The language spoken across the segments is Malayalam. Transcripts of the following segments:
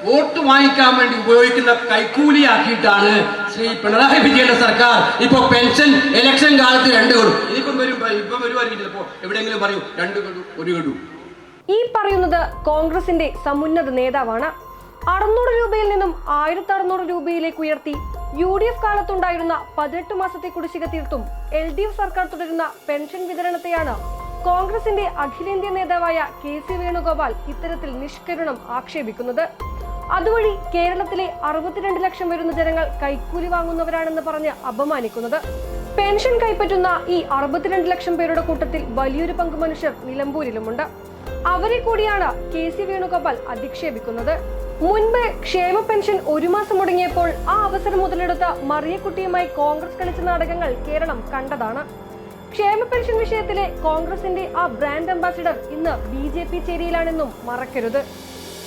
വോട്ട് വാങ്ങിക്കാൻ വേണ്ടി ഉപയോഗിക്കുന്ന കൈക്കൂലിയാക്കിയിട്ടാണ് ശ്രീ പിണറായി വിജയന്റെ സർക്കാർ ഇപ്പൊ പെൻഷൻ ഇലക്ഷൻ കാലത്ത് 2 ഗഡു ഇപ്പം വരുമായിരിക്കും. ചിലപ്പോ എവിടെയെങ്കിലും പറയൂ 2 ഗഡു 1 ഗഡു. ഈ പറയുന്നത് കോൺഗ്രസിന്റെ സമുന്നത നേതാവാണ്. 600 രൂപയിൽ നിന്നും 1600 രൂപയിലേക്ക് ഉയർത്തി UDF കാലത്തുണ്ടായിരുന്ന 18 മാസത്തെ കുടിശ്ശിക തീർത്തും LDF സർക്കാർ തുടരുന്ന പെൻഷൻ വിതരണത്തെയാണ് കോൺഗ്രസിന്റെ അഖിലേന്ത്യാ നേതാവായ KC വേണുഗോപാൽ ഇത്തരത്തിൽ നിഷ്കരുണം ആക്ഷേപിക്കുന്നത്. അതുവഴി കേരളത്തിലെ 62 ലക്ഷം വരുന്ന ജനങ്ങൾ കൈക്കൂലി വാങ്ങുന്നവരാണെന്ന് പറഞ്ഞ് അപമാനിക്കുന്നത്. പെൻഷൻ കൈപ്പറ്റുന്ന ഈ 62 ലക്ഷം പേരുടെ കൂട്ടത്തിൽ വലിയൊരു പങ്ക് മനുഷ്യർ നിലമ്പൂരിലുമുണ്ട്. അവരെ കൂടിയാണ് KC വേണുഗോപാൽ അധിക്ഷേപിക്കുന്നത്. മുൻപ് ക്ഷേമ പെൻഷൻ 1 മാസം മുടങ്ങിയപ്പോൾ ആ അവസരം മുതലെടുത്ത മറിയക്കുട്ടിയുമായി കോൺഗ്രസ് കളിച്ച നാടകങ്ങൾ കേരളം കണ്ടതാണ്. ക്ഷേമ പെൻഷൻ വിഷയത്തിലെ കോൺഗ്രസിന്റെ ആ ബ്രാൻഡ് അംബാസിഡർ ഇന്ന് BJP ചേരിയിലാണെന്നും മറക്കരുത്.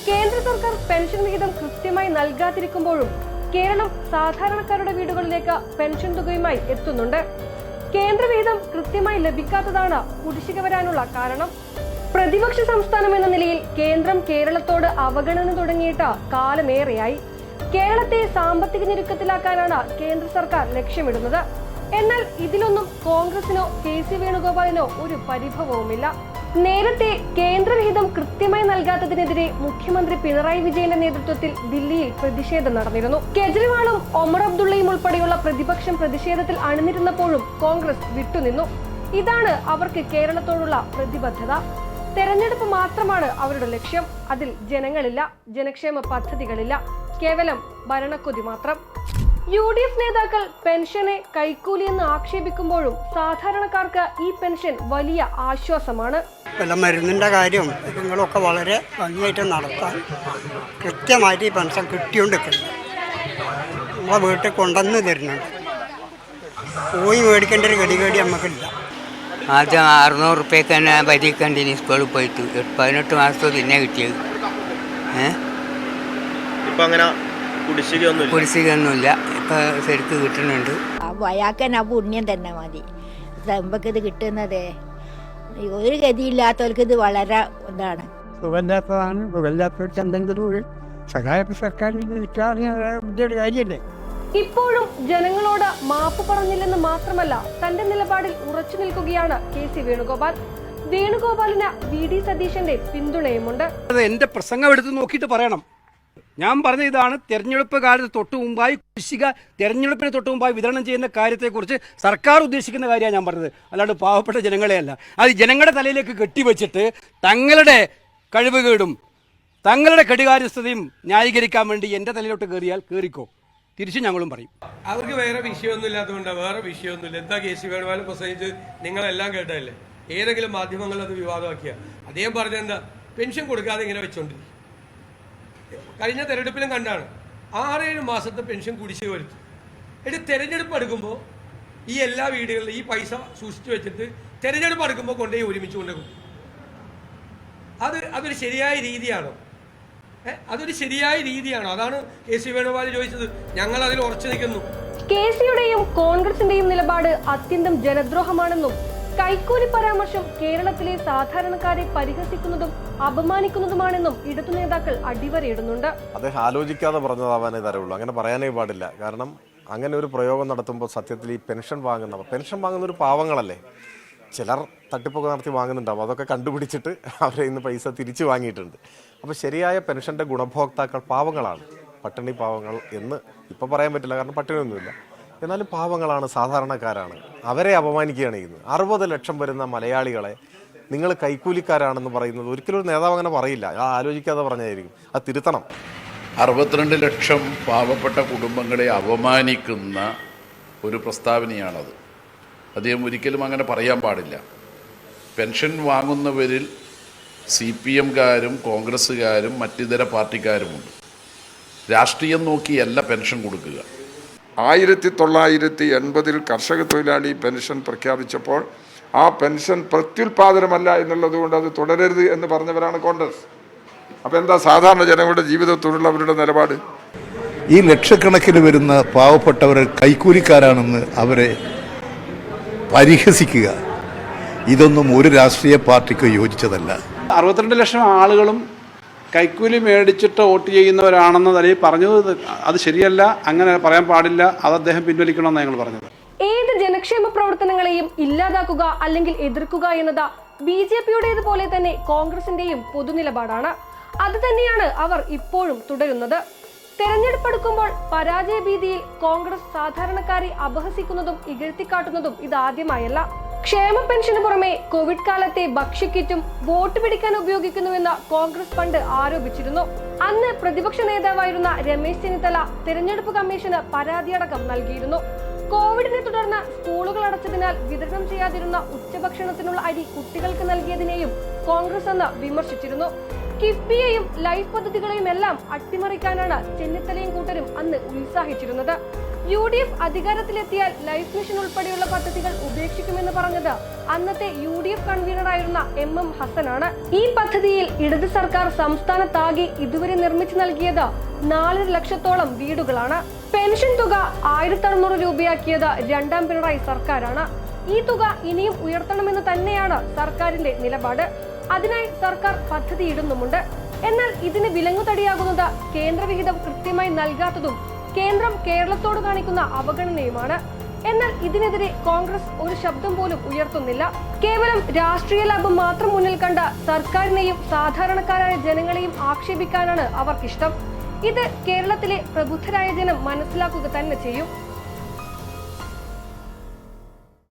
കേന്ദ്ര സർക്കാർ പെൻഷൻ വിഹിതം കൃത്യമായി നൽകാതിരിക്കുമ്പോഴും കേരളം സാധാരണക്കാരുടെ വീടുകളിലേക്ക് പെൻഷൻ തുകയുമായി എത്തുന്നുണ്ട്. കേന്ദ്ര വിഹിതം കൃത്യമായി ലഭിക്കാത്തതാണ് കുടിശ്ശിക വരാനുള്ള കാരണം. പ്രതിപക്ഷ സംസ്ഥാനം എന്ന നിലയിൽ കേന്ദ്രം കേരളത്തോട് അവഗണന തുടങ്ങിയിട്ട് കാലമേറെയായി. കേരളത്തെ സാമ്പത്തിക ഞെരുക്കത്തിലാക്കാനാണ് കേന്ദ്ര സർക്കാർ ലക്ഷ്യമിടുന്നത്. എന്നാൽ ഇതിലൊന്നും കോൺഗ്രസിനോ KC വേണുഗോപാലിനോ ഒരു പരിഭവവുമില്ല. നേരത്തെ കേന്ദ്രവിഹിതം കൃത്യമായി നൽകാത്തതിനെതിരെ മുഖ്യമന്ത്രി പിണറായി വിജയന്റെ നേതൃത്വത്തിൽ ദില്ലിയിൽ പ്രതിഷേധം നടന്നിരുന്നു. കെജ്രിവാളും ഒമർ അബ്ദുള്ളയും ഉൾപ്പെടെയുള്ള പ്രതിപക്ഷം പ്രതിഷേധത്തിൽ അണിനിരുന്നപ്പോഴും കോൺഗ്രസ് വിട്ടുനിന്നു. ഇതാണ് അവർക്ക് കേരളത്തോടുള്ള പ്രതിബദ്ധത. തെരഞ്ഞെടുപ്പ് മാത്രമാണ് അവരുടെ ലക്ഷ്യം. അതിൽ ജനങ്ങളില്ല, ജനക്ഷേമ പദ്ധതികളില്ല, കേവലം ഭരണക്കൊതി മാത്രം. UDF നേതാക്കൾ പെൻഷനെ കൈക്കൂലിയെന്ന് ആക്ഷേപിക്കുമ്പോഴും സാധാരണക്കാർക്ക് ഈ പെൻഷൻ വലിയ ആശ്വാസമാണ്. മരുന്നിൻ്റെ കാര്യം നിങ്ങളൊക്കെ വളരെ ഭംഗിയായിട്ട് നടത്താൻ കൃത്യമായിട്ട് ഈ പെൻഷൻ കിട്ടിയോണ്ടിരിക്കുന്നു. നമ്മളെ വീട്ടിൽ കൊണ്ടുവന്ന് തരുന്നുണ്ട്. പോയി മേടിക്കേണ്ട ഒരു ഗതികേടി നമുക്കില്ല. ആദ്യം 600 റുപ്യക്ക് തന്നെ ഭരിക്കണ്ടിനി സ്കൂളിൽ പോയിട്ട് 18 മാസത്തോ പിന്നെ കിട്ടിയത്. കുടിശ്ശികയൊന്നുമില്ല, ഇപ്പം ശരിക്ക് കിട്ടുന്നുണ്ട്. അയാൾക്ക് ആ പുണ്യം തന്നെ മതി. നമുക്കിത് കിട്ടുന്നതേ ഒരു ഗതിയില്ലാത്തവർക്ക് ഇത് വളരെ ഇതാണ്. സുഖമില്ലാത്തതാണ്. സുഖമില്ലാത്തവർക്ക് എന്തെങ്കിലും സഹായം സർക്കാരിന് കിട്ടാറിയൊരു കാര്യമല്ലേ. ഇപ്പോഴും ജനങ്ങളോട് മാപ്പ് പറഞ്ഞില്ലെന്ന് മാത്രമല്ല, തന്റെ നിലപാടിൽ ഉറച്ചു നിൽക്കുകയാണ് KC വേണുഗോപാൽ. വേണുഗോപാലിന് VD സതീശന്റെ പിന്തുണയുമുണ്ട്. എന്റെ പ്രസംഗം എടുത്ത് നോക്കിയിട്ട് പറയണം. ഞാൻ പറഞ്ഞ ഇതാണ്, തെരഞ്ഞെടുപ്പ് കാലത്ത് തൊട്ട് മുമ്പായി കുടിശ്ശിക തെരഞ്ഞെടുപ്പിന് തൊട്ട് മുമ്പായി വിതരണം ചെയ്യുന്ന കാര്യത്തെക്കുറിച്ച് സർക്കാർ ഉദ്ദേശിക്കുന്ന കാര്യമാണ് ഞാൻ പറഞ്ഞത്, അല്ലാണ്ട് പാവപ്പെട്ട ജനങ്ങളെയല്ല. അത് ജനങ്ങളുടെ തലയിലേക്ക് കെട്ടിവെച്ചിട്ട് തങ്ങളുടെ കഴിവുകേടും തങ്ങളുടെ കെടുകാര്യസ്ഥതയും ന്യായീകരിക്കാൻ വേണ്ടി എൻ്റെ തലയിലോട്ട് കയറിയാൽ കയറിക്കോ, തിരിച്ചു ഞങ്ങളും പറയും. അവർക്ക് വേറെ വിഷയമൊന്നും ഇല്ലാത്തതുകൊണ്ടാണ്. വേറെ വിഷയമൊന്നുമില്ല. എന്താ KC വേണുഗോപാൽ പ്രസംഗിച്ച് നിങ്ങളെല്ലാം കേട്ടതല്ലേ? ഏതെങ്കിലും മാധ്യമങ്ങൾ അത് വിവാദമാക്കിയ അദ്ദേഹം പറഞ്ഞെന്താ, പെൻഷൻ കൊടുക്കാതെ ഇങ്ങനെ വെച്ചോണ്ടിരിക്കും. കഴിഞ്ഞ തെരഞ്ഞെടുപ്പിലും കണ്ടാണ് 6-7 മാസത്തെ പെൻഷൻ കുടിശ്ശിക വരുത്തും. എന്നിട്ട് തെരഞ്ഞെടുപ്പ് എടുക്കുമ്പോൾ ഈ എല്ലാ വീടുകളിലും ഈ പൈസ സൂക്ഷിച്ചു വെച്ചിട്ട് തെരഞ്ഞെടുപ്പ് എടുക്കുമ്പോൾ കൊണ്ടുപോയി ഒരുമിച്ച് കൊണ്ടുപോകും. അതൊരു ശരിയായ രീതിയാണോ? അതൊരു ശരിയായ രീതിയാണോ? അതാണ് KC വേണുഗോപാൽ ചോദിച്ചത്. ഞങ്ങൾ അതിൽ ഉറച്ചു നിൽക്കുന്നു. KCയുടെയും കോൺഗ്രസിന്റെയും നിലപാട് അത്യന്തം ജനദ്രോഹമാണെന്നും കൈക്കൂലി പരാമർശം കേരളത്തിലെ സാധാരണക്കാരെ പരിഹസിക്കുന്നതും അപമാനിക്കുന്നതുമാണെന്നും ഇടതു നേതാക്കൾ അടിവരയിടുന്നുണ്ട്. അദ്ദേഹം ആലോചിക്കാതെ പറഞ്ഞതാവാനേ തരവുള്ളൂ. അങ്ങനെ പറയാനേ പാടില്ല. കാരണം അങ്ങനെ ഒരു പ്രയോഗം നടത്തുമ്പോൾ സത്യത്തിൽ ഈ പെൻഷൻ വാങ്ങുന്നൊരു പാവങ്ങളല്ലേ. ചിലർ തട്ടിപ്പൊക്കെ നടത്തി വാങ്ങുന്നുണ്ടാവും. അതൊക്കെ കണ്ടുപിടിച്ചിട്ട് അവരെ ഇന്ന് പൈസ തിരിച്ചു വാങ്ങിയിട്ടുണ്ട്. അപ്പോൾ ശരിയായ പെൻഷൻ്റെ ഗുണഭോക്താക്കൾ പാവങ്ങളാണ്. പട്ടിണി പാവങ്ങൾ എന്ന് ഇപ്പോൾ പറയാൻ പറ്റില്ല, കാരണം പട്ടിണിയൊന്നുമില്ല. എന്നാലും പാവങ്ങളാണ്, സാധാരണക്കാരാണ്. അവരെ അപമാനിക്കുകയാണ് ചെയ്യുന്നത്. 60 ലക്ഷം വരുന്ന മലയാളികളെ നിങ്ങൾ കൈക്കൂലിക്കാരാണെന്ന് പറയുന്നത് ഒരിക്കലും ഒരു നേതാവ് അങ്ങനെ പറയില്ല. ആലോചിക്കാതെ പറഞ്ഞായിരിക്കും. അത് തിരുത്തണം. 62 ലക്ഷം പാവപ്പെട്ട കുടുംബങ്ങളെ അപമാനിക്കുന്ന ഒരു പ്രസ്താവനയാണത്. അദ്ദേഹം ഒരിക്കലും അങ്ങനെ പറയാൻ പാടില്ല. പെൻഷൻ വാങ്ങുന്നവരിൽ CPMകാരും കോൺഗ്രസ്സുകാരും മറ്റിതര പാർട്ടിക്കാരുമുണ്ട്. രാഷ്ട്രീയം നോക്കിയല്ല പെൻഷൻ കൊടുക്കുക. 1980 കർഷക തൊഴിലാളി പെൻഷൻ പ്രഖ്യാപിച്ചപ്പോൾ ആ പെൻഷൻ പ്രത്യുൽപാദനമല്ല എന്നുള്ളത് കൊണ്ട് അത് തുടരരുത് എന്ന് പറഞ്ഞവരാണ് കോൺഗ്രസ്. അപ്പോൾ എന്താ സാധാരണ ജനങ്ങളുടെ ജീവിതത്തോടുള്ള അവരുടെ നിലപാട്? ഈ ലക്ഷക്കണക്കിന് വരുന്ന പാവപ്പെട്ടവരെ കൈക്കൂലിക്കാരാണെന്ന് അവരെ പരിഹസിക്കുക, ഇതൊന്നും ഒരു രാഷ്ട്രീയ പാർട്ടിക്ക് യോജിച്ചതല്ല. 62 ലക്ഷം ആളുകളും കൈക്കൂലി മേടിച്ചിട്ട് വോട്ട് ചെയ്യുന്നവരാണെന്ന നിലയിൽ പറഞ്ഞത് അത് ശരിയല്ല, അങ്ങനെ പറയാൻ പാടില്ല, അത് അദ്ദേഹം പിൻവലിക്കണമെന്നാണ് ഞങ്ങൾ പറഞ്ഞത്. ഏത് ജനക്ഷേമ പ്രവർത്തനങ്ങളെയും ഇല്ലാതാക്കുക അല്ലെങ്കിൽ എതിർക്കുക എന്നത് BJP-യുടേതുപോലെ തന്നെ കോൺഗ്രസിന്റെയും പൊതുനിലപാടാണ്. അത് തന്നെയാണ് അവർ ഇപ്പോഴും തുടരുന്നത്. തെരഞ്ഞെടുപ്പെടുക്കുമ്പോൾ പരാജയ ഭീതിയിൽ കോൺഗ്രസ് സാധാരണക്കാരെ അപഹസിക്കുന്നതും ഇകഴ്ത്തിക്കാട്ടുന്നതും ഇതാദ്യമായല്ല. ക്ഷേമ പെൻഷന് പുറമെ കോവിഡ് കാലത്തെ ഭക്ഷ്യക്കിറ്റും വോട്ട് പിടിക്കാൻ ഉപയോഗിക്കുന്നുവെന്ന് കോൺഗ്രസ് പണ്ട് ആരോപിച്ചിരുന്നു. അന്ന് പ്രതിപക്ഷ നേതാവായിരുന്ന രമേശ് ചെന്നിത്തല തെരഞ്ഞെടുപ്പ് കമ്മീഷന് പരാതിയടക്കം നൽകിയിരുന്നു. കോവിഡിനെ തുടർന്ന് സ്കൂളുകൾ അടച്ചതിനാൽ വിതരണം ചെയ്യാതിരുന്ന ഉച്ചഭക്ഷണത്തിനുള്ള അരി കുട്ടികൾക്ക് നൽകിയതിനെയും കോൺഗ്രസ് അന്ന് വിമർശിച്ചിരുന്നു. കിഫ്ബിയെയും ലൈഫ് പദ്ധതികളെയും എല്ലാം അട്ടിമറിക്കാനാണ് ചെന്നിത്തലയും കൂട്ടരും അന്ന് ഉത്സാഹിച്ചിരുന്നത്. UDF അധികാരത്തിലെത്തിയാൽ ലൈഫ് മിഷൻ ഉൾപ്പെടെയുള്ള പദ്ധതികൾ ഉപേക്ഷിക്കുമെന്ന് പറഞ്ഞത് അന്നത്തെ UDF കൺവീനറായിരുന്ന MM ഹസനാണ്. ഈ പദ്ധതിയിൽ ഇടത് സർക്കാർ സംസ്ഥാനത്താകെ ഇതുവരെ നിർമ്മിച്ചു നൽകിയത് 4 ലക്ഷത്തോളം വീടുകളാണ്. പെൻഷൻ തുക 1600 രൂപയാക്കിയത് രണ്ടാം പിണറായി സർക്കാരാണ്. ഈ തുക ഇനിയും ഉയർത്തണമെന്ന് തന്നെയാണ് സർക്കാരിന്റെ നിലപാട്. അതിനായി സർക്കാർ പദ്ധതി ഇടുന്നുമുണ്ട്. എന്നാൽ ഇതിന് വിലങ്ങുതടിയാകുന്നത് കേന്ദ്രവിഹിതം കൃത്യമായി നൽകാത്തതും കേന്ദ്രം കേരളത്തോട് കാണിക്കുന്ന അവഗണനയുമാണ്. എന്നാൽ ഇതിനെതിരെ കോൺഗ്രസ് ഒരു ശബ്ദം പോലും ഉയർത്തുന്നില്ല. കേവലം രാഷ്ട്രീയ ലാഭം മാത്രം മുന്നിൽ കണ്ട സർക്കാരിനെയും സാധാരണക്കാരായ ജനങ്ങളെയും ആക്ഷേപിക്കാനാണ് അവർക്കിഷ്ടം. ഇത് കേരളത്തിലെ പ്രബുദ്ധരായ ജനം മനസ്സിലാക്കുക തന്നെ ചെയ്യും.